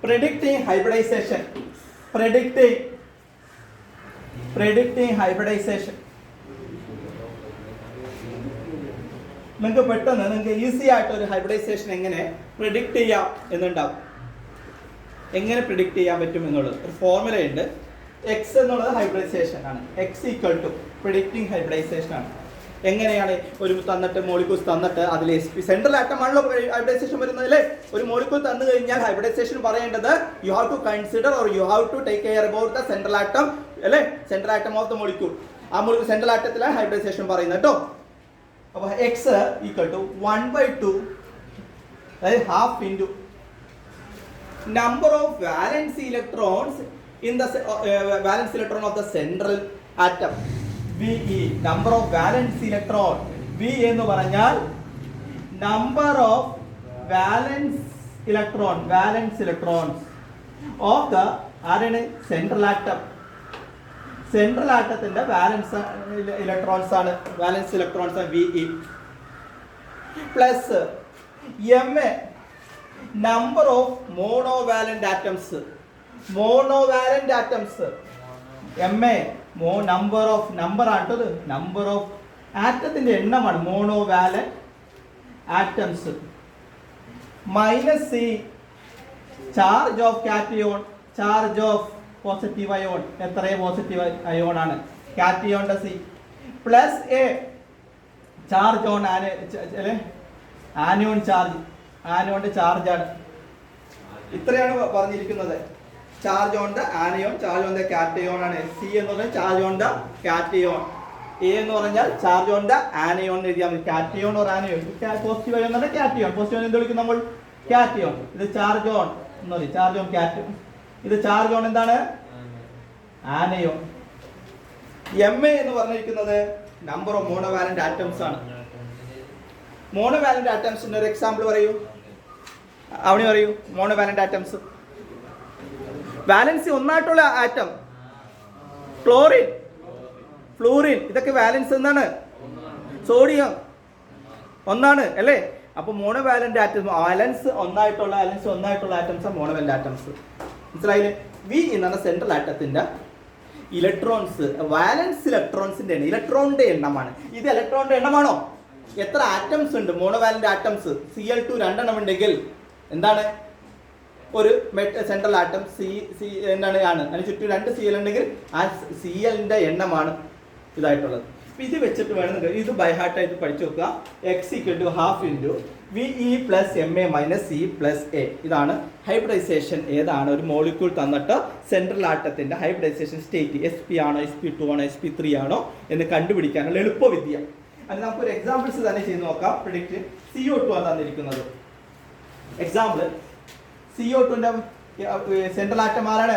Predicting hybridization. Predicting hybridization. നിങ്ങൾക്ക് പെട്ടെന്ന് നിങ്ങൾക്ക് ഈസി ആയിട്ട് ഒരു ഹൈബ്രിഡൈസേഷൻ എങ്ങനെ പ്രിഡിക്റ്റ് ചെയ്യാം എന്നുണ്ടാവും. എങ്ങനെ പ്രിഡിക്റ്റ് ചെയ്യാൻ പറ്റും എന്നുള്ളത് ഒരു ഫോർമുല ഉണ്ട്. എക്സ് എന്നുള്ളത് ഹൈബ്രിഡൈസേഷൻ ആണ്. X equal to predicting hybridisation ആണ്. എങ്ങനെയാണ് ഒരു തന്നിട്ട് മോളിക്യൂൾസ് തന്നിട്ട് അതിൽ സെൻട്രൽ ആറ്റമാണല്ലോ ഹൈബ്രിഡൈസേഷൻ വരുന്നത് അല്ലേ. ഒരു മോളിക്യൂൾ തന്നു കഴിഞ്ഞാൽ ഹൈബ്രിഡൈസേഷൻ പറയേണ്ടത് you have to consider or you have to take care about the central atom അല്ലേ. Central atom of the molecule. ആ മോളിക്യൂൾ സെൻട്രൽ ആറ്റത്തിലാണ് ഹൈബ്രിഡൈസേഷൻ പറയുന്നത് കേട്ടോ. അപ്പോൾ എക്സ് ഈക്വൽ ടു 1/2 അതായത് half into number of valence electrons in the valence electron of the central atom. VE number of valence electron. V എന്ന് പറഞ്ഞാൽ number of valence electrons of the ആരാണ് central atom. Central ആറ്റത്തിന്റെ valence electrons ആണ് valence electrons ആണ് VE plus MA number of monovalent atoms. MA number ആണ് number of ആറ്റത്തിന്റെ എണ്ണമാണ് monovalent atoms. -C charge of cation, charge of positive ion. എത്രയേ positive ion ആണ് കാറ്റിയോണിന്റെ C. Plus A charge on anion charge. ആനിയോണിന്റെ charge ആണ്. ഇത്രയാണ് പറഞ്ഞിരിക്കുന്നത്. Charge on the anion, charge on the cation ആണ്. C എന്ന് പറഞ്ഞാൽ charge on the cation. A എന്ന് പറഞ്ഞാൽ ചാർജ് ഓൺ ദ ആനിയോൺ എഴുതിയാൽ മതി. Cation or anion. Positive ion എന്ന് പറഞ്ഞാൽ കാറ്റയോൺ. പോസിറ്റീവ് എന്ത് വിളിക്കും നമ്മൾ? കാറ്റയോൺ. ഇത് ചാർജ് ഓൺ എന്ന് പറയും. Charge on cation. ഇത് ചാർജ് ഓൺ എന്താണ്? ആനയോൺ. MA എന്ന് പറഞ്ഞിരിക്കുന്നത് നമ്പർ ഓഫ് മോണോവാലന്റ് ആറ്റംസ് ആണ്. മോണോവാലന്റ് ആറ്റംസിന്റെ ഒരു എക്സാമ്പിൾ പറയൂ. അവിടെ പറയൂ മോണോവാലന്റ് ആറ്റംസ്. വാലൻസി ഒന്നായിട്ടുള്ള ആറ്റം ക്ലോറിൻ, ഫ്ലൂറിൻ, ഇതൊക്കെ വാലൻസ് എന്താണ്? സോഡിയം ഒന്നാണ് അല്ലേ. അപ്പൊ മോണോവാലന്റ് ആറ്റംസ് വാലൻസ് ഒന്നായിട്ടുള്ള ആറ്റംസ് മോണോവാലന്റ് ആറ്റംസ്. മനസ്സിലായില്ലേ? വി എന്ന സെൻട്രൽ ആറ്റത്തിന്റെ ഇലക്ട്രോൺസ് വാലൻസ് ഇലക്ട്രോൺസിന്റെ ഇലക്ട്രോണിന്റെ എണ്ണമാണ്. ഇത് ഇലക്ട്രോണിന്റെ എണ്ണമാണോ? എത്ര ആറ്റംസ് ഉണ്ട്? മോണോവാലന്റ് ആറ്റംസ് Cl2 രണ്ടെണ്ണം ഉണ്ടെങ്കിൽ എന്താണ്? ഒരു സെൻട്രൽ ആറ്റം സി എന്താണ് ആണ്. അതിന് ചുറ്റും 2 Cl ഉണ്ടെങ്കിൽ ആ Clന്റെ എണ്ണമാണ് ഇതായിട്ടുള്ളത്. ഇത് വെച്ചിട്ട് വേണമെങ്കിൽ ഇത് ബൈ ഹാർട്ട് ആയിട്ട് പഠിച്ചു നോക്കുക. X = ½ into VE + MA - C + A. ഇതാണ് ഹൈബ്രിഡൈസേഷൻ. ഏതാണ്? ഒരു മോളിക്യൂൾ തന്നിട്ട് സെൻട്രൽ ആറ്റത്തിന്റെ ഹൈബ്രിഡൈസേഷൻ സ്റ്റേറ്റ് sp ആണോ, sp2 ആണോ, sp3 ആണോ എന്ന് കണ്ടുപിടിക്കാനുള്ള എളുപ്പവിദ്യ. അത് നമുക്കൊരു എക്സാമ്പിൾസ് തന്നെ ചെയ്ത് നോക്കാം. പ്രിഡിക്റ്റ് CO2 ആണ് തന്നിരിക്കുന്നത്. എക്സാമ്പിൾ CO2ന്റെ സെൻട്രൽ ആറ്റം ആരാണ്?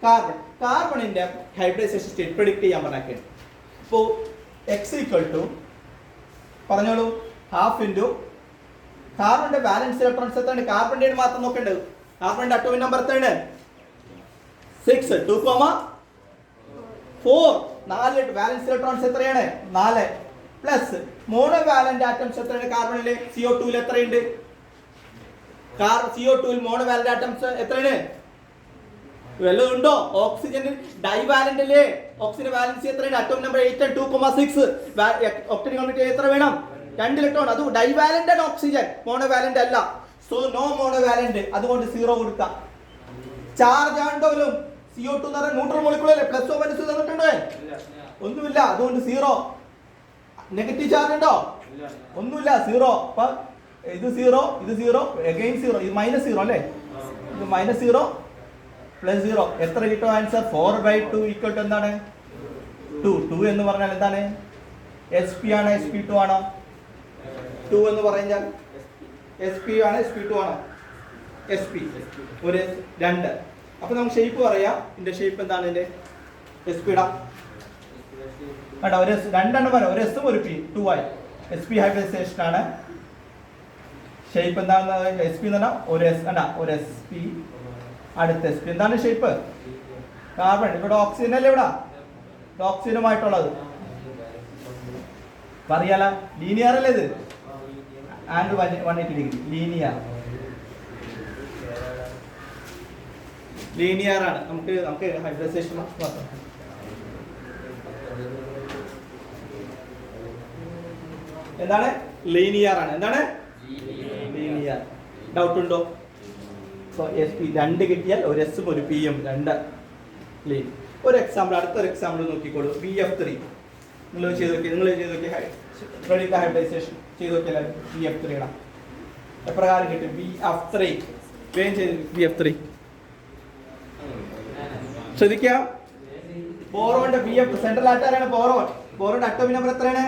കാർബൺ. കാർബണിന്റെ ഹൈബ്രിഡൈസേഷൻ സ്റ്റേറ്റ് പ്രിഡിക്റ്റ് ചെയ്യാൻ പറഞ്ഞേക്കെ. അപ്പോൾ X = പറഞ്ഞോളൂ ½ ഇൻറ്റു കാർബണിന്റെ ബാലൻസ് ഇലക്ട്രോൺസ് എത്രയാണ്? കാർബണിന്റെ മാത്രം നോക്കേണ്ടത്. കാർബണിന്റെ അറ്റോമിക് നമ്പർ എത്രയാണ്? 6 2,4. 4 ബാലൻസ് ഇലക്ട്രോൺസ് എത്രയാണ്? 4 പ്ലസ് മോണോവാലന്റ് ആറ്റംസ് എത്രയാണ്? കാർബണിലെ CO2 എത്രയുണ്ട്? CO2 മോണോവാലന്റ് ആറ്റംസ് എത്രയാണ്? വല്ലതും ഉണ്ടോ? ഓക്സിജൻ ഡൈവാലന്റ് അല്ലേ. ഓക്സിജൻ വാലൻസി എത്രയാണ്? അറ്റോമിക് നമ്പർ 8 ആണ്. 2,6. ഒക്ടേറ്റ് കമ്പ്ലീറ്റ് എത്ര വേണം? 2 ഇലക്ട്രോൺ. അത് ഡൈവാലന്റ് ആണ് ഓക്സിജൻ, മോണോവാലന്റ് അല്ല. So no monovalent. അതുകൊണ്ട് 0 കൊടുക്കാം. ചാർജ് ആണ്ടോലും CO2 എന്ന് പറഞ്ഞാൽ ന്യൂട്രൽ മോളിക്യൂൾ അല്ലേ. പ്ലസ് ഓ മൈനസ് തന്നിട്ടുണ്ടോ? ഒന്നുമില്ല. അതുകൊണ്ട് 0. നെഗറ്റീവ് ചാർജ് ഉണ്ടോ? ഒന്നുമില്ല. 0. അപ്പൊ ഇത് 0, ഇത് 0, അഗൈൻ 0, ഇത് -0 അല്ലേ. ഇത് -0 + 0 എത്ര കിട്ടും ആൻസർ? 4/2 = എന്താണ്? 2 എന്ന് പറഞ്ഞാൽ എന്താണ്? sp ആണോ sp2 ആണോ? 2 എന്ന് പറഞ്ഞാൽ sp ആണോ sp2 ആണോ? sp. ഒരു 2. അപ്പൊ നമുക്ക് ഷേപ്പ് പറയാം. ഇതിന്റെ ഷേപ്പ് എന്താണ്? ഇതിന്റെ sp ഇടാം കേട്ടോ. ഒരു രണ്ടെണ്ണം വരാം. ഒരു s ഒരു p 2 ആയി. sp ഹൈബ്രിഡൈസേഷൻ ആണ്. ഷേപ്പ് എന്താണെന്ന് sp എന്ന് പറഞ്ഞാൽ ഒരു s അല്ല, ഒരു sp അടുത്ത sp. എന്താണ് ഷേപ്പ്? കാർബൺ. ഇവിടെ ഓക്സിജൻ അല്ലേ. ഇവിടെ ഓക്സിജനുമായിട്ടുള്ളത് പറയാല. ലീനിയർ അല്ലേ ഇത്? Angle 180 degree linear. ലീനിയർ ആണ്. നമുക്ക് ഹൈബ്രിഡൈസേഷൻ നോക്കാം. എന്താണ്? ലീനിയർ ആണ്. എന്താണ്? ലീനിയർ. ഡൗട്ട് ഉണ്ടോ? സോ SP 2 കിട്ടിയാൽ ഒരു എസും ഒരു പിയും 2 ലീൻ. ഒരു എക്സാമ്പിൾ, അടുത്തൊരു എക്സാമ്പിൾ നോക്കിക്കോളൂ. BF3 നിങ്ങൾ ചെയ്ത് നോക്കി റെഡിയുടെ ഹൈബ്രിഡൈസേഷൻ ചെയ്ത് നോക്കിയാൽ BF3 ഇടാം. എപ്രകാരം കിട്ടും? BF3 വേഗം ചെയ്ത് BF3 ശ്രദ്ധിക്കാം. ബോറോന്റെ BF സെൻട്രൽ ആറ്റാരാണ് ബോറോൺ. ബോറോന്റെ അറ്റോമിക് നമ്പർ എത്രയാണ്?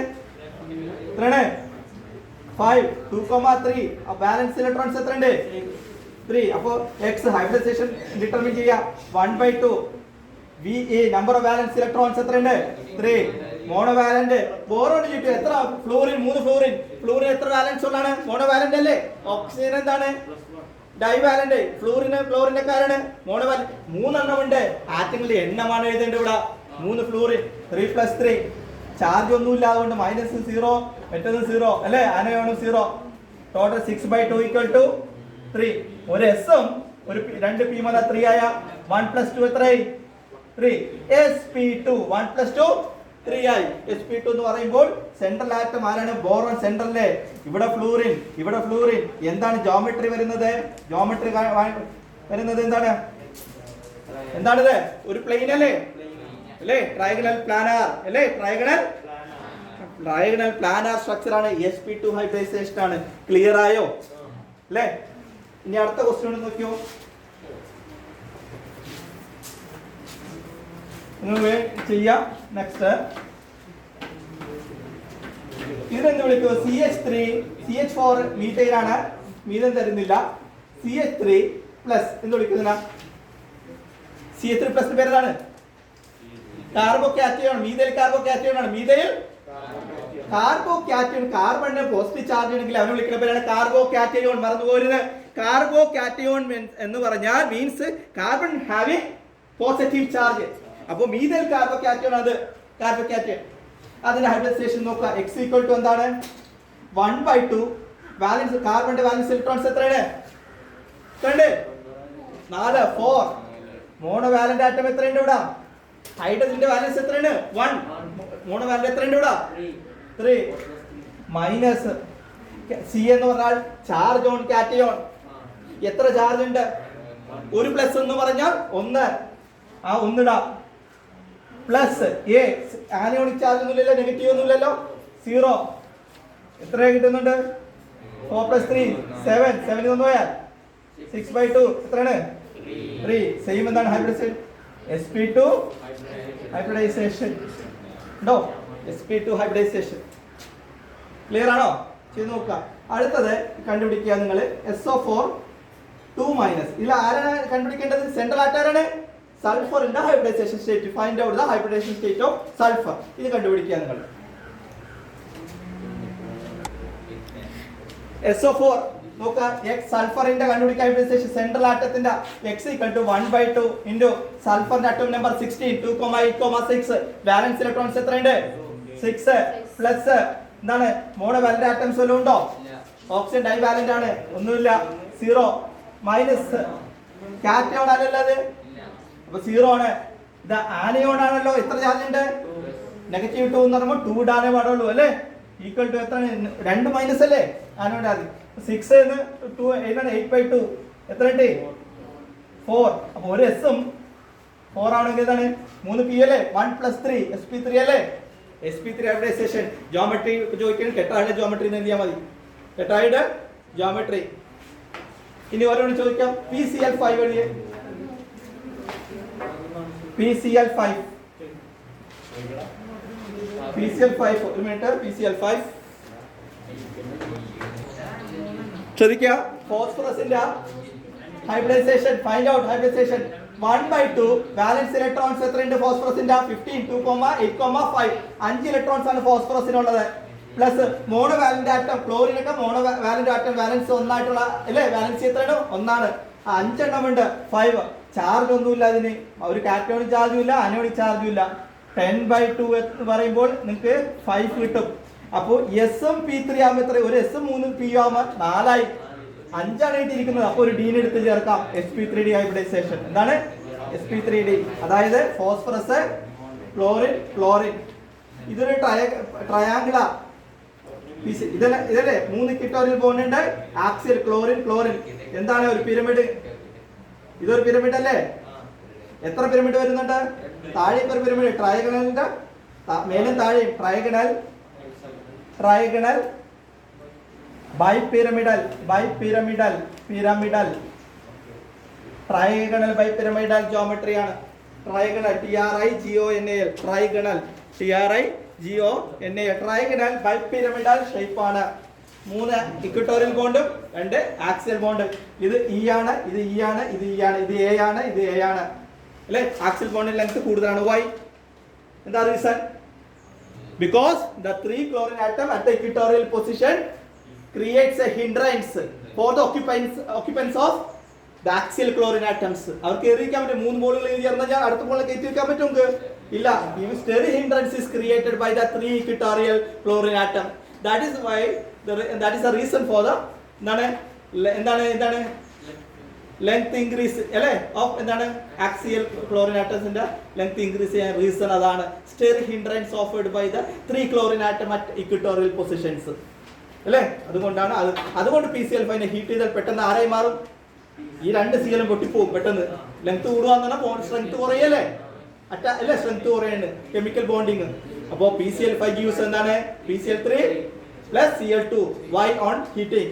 5 2,3. ബാലൻസ് ഇലക്ട്രോൺസ് എത്രയുണ്ട്? 3. അപ്പോൾ എക്സ് ഹൈബ്രിഡൈസേഷൻ ഡിറ്റർമിൻ ചെയ്യാം. 1/2 VE number of balance electrons എത്രയുണ്ട്? 3. മോണോവാലന്റ് ബോറോണ് ചുറ്റും എത്ര? Fluorine 3 fluorine. ഫ്ലൂറിൻ എത്ര വാലൻസ് ഉള്ളതാണ്? മോണോവാലന്റ് അല്ലേ? ഓക്സിജൻ എന്താണ്? ഡൈവാലന്റ്. ഫ്ലൂറിന് ഫ്ലോറിന്റെ കാരാണ് മോണോവാലന്റ്. 3 എണ്ണം ഉണ്ട്. ആറ്റങ്ങളുടെ എണ്ണമാണ് എഴുതേണ്ടത് ഇവിടെ. 3 ഫ്ലൂറിൻ 3 + 3. ചാർജ് ഒന്നുമില്ല, അതുകൊണ്ട് -0, മറ്റേത് 0 അല്ലേ? ആനയോണും 0. ടോട്ടൽ 6/2 = 3. ഒരു എസും ഒരു 2 പി 3 ആയ 1 + 2 എത്രയായി? 3. sp2 1 + 2 3 ആയി. sp2 എന്ന് പറയുമ്പോൾ സെൻട്രൽ ആറ്റം ആരാണ്? ബോറോൺ സെൻട്രലിലെ. ഇവിടെ ഫ്ലൂറിൻ, ഇവിടെ ഫ്ലൂറിൻ. എന്താണ് ജോമെട്രി വരുന്നത്? ജോമെട്രി വരുന്നത് എന്താണ്? എന്താണിത്? ഒരു പ്ലെയിൻ അല്ലേ? ട്രയഗണൽ പ്ലാനാർ അല്ലേ? ട്രയഗണൽ പ്ലാനാർ സ്ട്രക്ചർ ആണ്. sp2 ഹൈബ്രിഡൈസേഷൻ ആണ്. ക്ലിയർ ആയോ അല്ലേ? ഇനി അടുത്ത ക്വസ്റ്റ്യൻ നോക്കിയോ. ചെയ്യാം. നെക്സ്റ്റ് ഇതെന്ത് വിളിക്കൂ? CH4 മീഥൈൻ ആണ്. മീഥൈൻ തരുന്നില്ല. CH3 പ്ലസ് എന്ത് വിളിക്കുന്ന? CH3 പ്ലസ് പേരാണ് കാർബോകാറ്റയോൺ. മീഥൈൽ കാർബോകാറ്റയോൺ ആണ്. Methyl carbocation. കാർബണിന് പോസിറ്റീവ് ചാർജ് ഉണ്ടെങ്കിൽ അവനെ വിളിക്കുന്ന പേരാണ് കാർബോകാറ്റയോൺ. മറന്നുപോരുത്. കാർബോകാറ്റയോൺ എന്ന് പറഞ്ഞാൽ means carbon having positive charge. അപ്പോൾ മീഥൈൽ കാർബോകാറ്റയോൺ അത് കാർബോകാറ്റയോൺ. അതിന്റെ ഹൈബ്രിഡൈസേഷൻ നോക്കുക. x = എന്താണ്? 1/2 വാലൻസ്. കാർബണിന്റെ വാലൻസ് ഇലക്ട്രോൺസ് എത്രയാണ്? 4 4. മോണോ വാലന്റ് ആറ്റം എത്രയുണ്ട് ഇവിടെ? ഹൈഡ്രജന്റെ വാലൻസ് എത്രയാണ്? 1. മോണോ വാലന്റ് എത്രയുണ്ട് ഇവിടെ? 3. മൈനസ് C എന്ന് പറഞ്ഞാൽ ചാർജ് ഓൺ കാറ്റയോൺ. എത്ര ചാർജ് ഉണ്ട്? ഒരു പ്ലസ് എന്ന് പറഞ്ഞാൽ 1. ആ 1 ഇടാം. പ്ലസ് A ആനിയോണിക് ചാർജ് ഒന്നുമില്ലല്ലോ, നെഗറ്റീവ് ഒന്നുമില്ലല്ലോ. 0. എത്ര കിട്ടുന്നുണ്ട്? 4 + 3 7. 7 ഒന്ന് പോയാൽ 6/2 എത്രയാണ്? 3. സെയിം എന്താണ്? ഹൈബ്രിഡൈസേഷൻ. sp2 ഹൈബ്രിഡൈസേഷൻ ഉണ്ടോ? sp2 ഹൈബ്രിഡൈസേഷൻ ക്ലിയർ ആണോ? ചെയ്ത് നോക്കുക. അടുത്തത് കണ്ടുപിടിക്കുക നിങ്ങൾ. SO4 2-. ഇതിൽ ആരാണ് കണ്ടുപിടിക്കേണ്ടത്? സെൻട്രൽ ആറ്റാരാണ്? സൾഫറിന്റെ hybridisation state. Find out the hybridisation state of sulphur. ഇത് കണ്ടുപിടിക്കുക നിങ്ങൾ. SO4 നോക്കുക. സൾഫറിന്റെ കണ്ടുപിടിക്കുക ഹൈബ്രിഡൈസേഷൻ. സെൻട്രൽ ആറ്റത്തിന്റെ x = 1/2 ഇൻറ്റു സൾഫറിന്റെ അറ്റോമിക് നമ്പർ 16 2,8,6. ബാലൻസ് ഇലക്ട്രോൺസ് എത്രയുണ്ട്? 6 പ്ലസ് എന്താണ്? മോണോ വാലന്റ് ആറ്റംസ് വല്ലതും ഉണ്ടോ? ഓക്സിജൻ ഡൈവാലന്റ് ആണ്. ഒന്നുമില്ല. 0. മൈനസ് കാറ്റയോൺ അല്ലല്ലോ അത്. അപ്പൊ 0 ആണ്. ഇത് ആനയോൺ ആണല്ലോ. എത്ര ചാർജ് ഉണ്ട്? -2 എന്ന് പറയുമ്പോൾ 2 ഇടാനേ പാടുള്ളൂ അല്ലേ? ഈക്വൽ ടു എത്ര? 2 മൈനസ് അല്ലേ? ആനയോൺ ആദ്യം 6 2 8/2 എത്ര ഉണ്ട്? 4. അപ്പൊ ഒരു എസും 4 ആണെങ്കിൽ എന്താണ്? 3 p അല്ലേ? 1 + 3 sp3 അല്ലേ? sp3 hybridisation. ജോമെട്രി ചോദിക്കാൻ ടെട്രാഹൈഡ് ജോമെട്രി എന്ന് എഴുതിയാൽ മതി. ടെട്രാഹൈഡ് ജോമെട്രി. ഇനി ഓരോന്ന് ചോദിക്കാം. PCl5 എഴുതിയേ. PCl5 ഒരു മിനിറ്റ്. PCl5 ശ്രദ്ധിക്കുക. ഫോസ്ഫറസിന്റെ hybridisation. Find out hybridisation. 1/2 valence electrons എത്രയുണ്ട് ഫോസ്ഫറസിന്റെ? 15 2,8,5. 5 ഇലക്ട്രോൺസ് ആണ് ഫോസ്ഫറസിനുള്ളത്. Plus monovalent atom. ക്ലോറിനൊക്കെ മോണോ വാലന്റ് ആറ്റം വാലൻസ് 1 ആയിട്ടുള്ള അല്ലേ? വാലൻസി എത്രയാണ്? 1 ആണ്. 5 എണ്ണം ഉണ്ട്. 5. ചാർജ് ഒന്നുമില്ല അതിന്. ഒരു കാറ്റയോണിക് ചാർജും ഇല്ല, അനോണിക് ചാർജും ഇല്ല. 10/2 എന്ന് പറയുമ്പോൾ നിങ്ങൾക്ക് 5 കിട്ടും. അപ്പോൾ എസും P3 ആകുമ്പോൾ എത്ര? ഒരു എസും 3 p ആകുമ്പോൾ 4 ആയി. 5ആണ് ഇട്ടിരിക്കുന്നത്. അപ്പോൾ ഒരു ഡീനെ എടുത്ത് ചേർക്കാം. sp3d hybridisation. എന്താണ് sp3d? അതായത് ഫോസ്ഫറസ്, ക്ലോറിൻ, ക്ലോറിൻ. ഇതൊരു ട്രയാങ്കിളാ. ഇതല്ലേ 3 ഇക്വിറ്റോറിയൽ ബോണ്ട് ഉണ്ട്. Axial chlorine, chlorine. എന്താണ് ഒരു പിരമിഡ്? ഇതൊരു പിരമിഡ് അല്ലേ? എത്ര പിരമിഡ് വരുന്നുണ്ട്? താഴെ ഒരു പിരമിഡ് ട്രയഗണലിന്റെ മേലും താഴെയും trigonal, trigonal, bipyramidal, bipyramidal, pyramidal, trigonal bipyramidal ജോമെട്രിയാണ്. Trigonal TRIGONAL, trigonal TRIGONAL, trigonal bipyramidal shape ആണ്. 3 ഇക്വിറ്റോറിയൽ ബോണ്ടും 2 ആക്സിയൽ ബോണ്ട്. ഇത് E ആണ്, ഇത് E ആണ്, ഇത് E ആണ്, ഇത് A ആണ്, ഇത് A ആണ് അല്ലേ? ആക്സിയൽ ബോണ്ടിന്റെ ലെങ്ത് കൂടുതലാണ്. Why? എന്താ reason? Because the 3 chlorine atom at the equatorial position creates a hindrance for the occupants of the axial chlorine atoms. അവർക്ക് എറിയിക്കാൻ പറ്റും. 3 ബോളുകൾ ചേർന്നാൽ ഞാൻ അടുത്ത ബോളിൽ കയറ്റി വെക്കാൻ പറ്റും നമുക്ക്? ഇല്ല. If stereo hindrance is created by the 3 equatorial chlorine atom, that is why that is the reason for the എന്താണ് ലെങ്ത് ഇൻക്രീസ് അല്ലേ ഓഫ് എന്താണ് ആക്സിയൽ ക്ലോറിൻ ആറ്റംസിന്റെ ലെങ്ത് ഇൻക്രീസ് ചെയ്യാൻ റീസൺ അതാണ്. Steric hindrance offered by the 3 chlorine atom at equatorial positions അല്ലേ? അതുകൊണ്ടാണ് അതുകൊണ്ട് PCl5 heat ചെയ്താൽ പെട്ടെന്ന് ആരായി മാറും? ഈ 2 Cl പൊട്ടിപ്പോവും പെട്ടെന്ന്. ലെങ്ത് കൂടുകയെന്ന് പറഞ്ഞാൽ സ്ട്രെങ്ത് കുറയല്ലേ? അല്ലേ? സ്ട്രെങ്ത് കുറയാണ് കെമിക്കൽ ബോണ്ടിങ്. അപ്പോൾ PCl5 യൂസ് എന്താണ്? PCl3 plus Cl2. Why on heating?